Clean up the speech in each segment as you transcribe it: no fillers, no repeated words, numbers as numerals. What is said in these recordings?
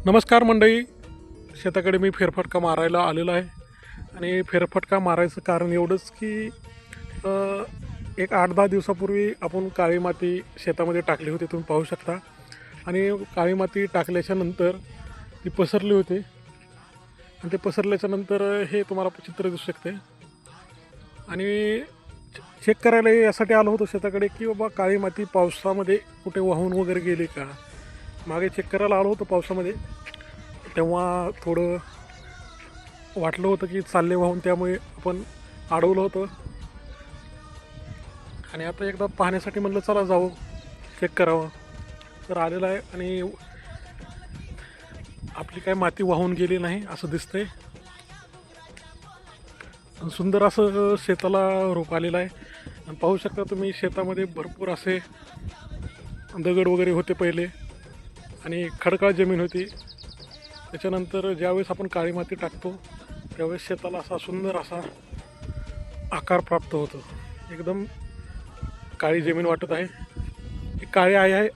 नमस्कार मंडळी, शेताकडे मी फेरफटका मारायला आलेलो आहे. आणि फेरफटका मारायचं कारण एवढंच की एक 8-10 दिवसापूर्वी आपण काळी माती शेतामध्ये टाकली होती, तुम्ही पाहू शकता. आणि काळी माती टाकल्याच्या नंतर ती पसरली होती आणि ते पसरल्याच्या नंतर हे तुम्हाला चित्र दिसू शकते. आणि चेक करायला यासाठी आलो होतो शेताकडे की बाबा काळी माती पावसामध्ये कुठे वाहून वगैरे गेली का. मागे चेक करायला आलो होतो पावसामध्ये, तेव्हा थोडं वाटलं होतं की चालले वाहून, त्यामुळे आपण अडवलं होतं. आणि आता एकदा पाहण्यासाठी म्हणलं चला जाऊ, चेक करावं. तर आलेलं आहे आणि आपली काय माती वाहून गेली नाही असं दिसतंय. सुंदर असं शेताला रोप आलेलं आहे. आणि पाहू शकता तुम्ही, शेतामध्ये भरपूर असे दगड वगैरे होते पहिले आणि खडकाळ जमीन होती. त्याच्यानंतर ज्यावेळेस आपण काळी माती टाकतो त्यावेळेस शेताला असा सुंदर असा आकार प्राप्त होतो. एकदम काळी जमीन वाटत आहे. ही काळी आई आहे,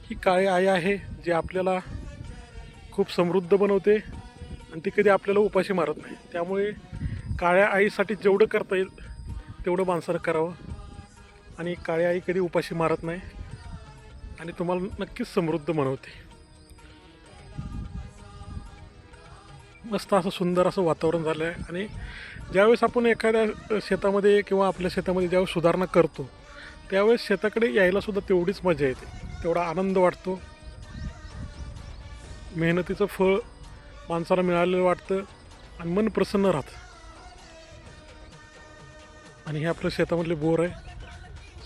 ही काळी आई आहे जी आपल्याला खूप समृद्ध बनवते आणि ती कधी आपल्याला उपाशी मारत नाही. त्यामुळे काळ्या आईसाठी जेवढं करता येईल तेवढं माणसानं करावं. आणि काळी आई कधी उपाशी मारत नाही आणि तुम्हाला नक्कीच समृद्ध बनवते. मस्त असं सुंदर असं वातावरण झालं आहे. आणि ज्यावेळेस आपण एखाद्या शेतामध्ये किंवा आपल्या शेतामध्ये ज्यावेळेस सुधारणा करतो त्यावेळेस शेताकडे यायलासुद्धा तेवढीच मजा येते, तेवढा आनंद वाटतो. मेहनतीचं फळ माणसाला मिळालेलं वाटतं आणि मन प्रसन्न राहतं. आणि हे आपल्या शेतामधले बोर आहे,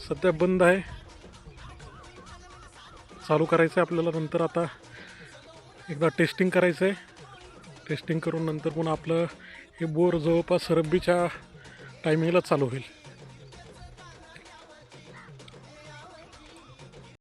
सध्या बंद आहे, चालू करायचं आहे आपल्याला. नंतर आता एकदा टेस्टिंग करायचं आहे. टेस्टिंग करून नंतर पुन्हा आपलं हे बोर जवळपास रब्बीच्या टायमिंगला चालू होईल.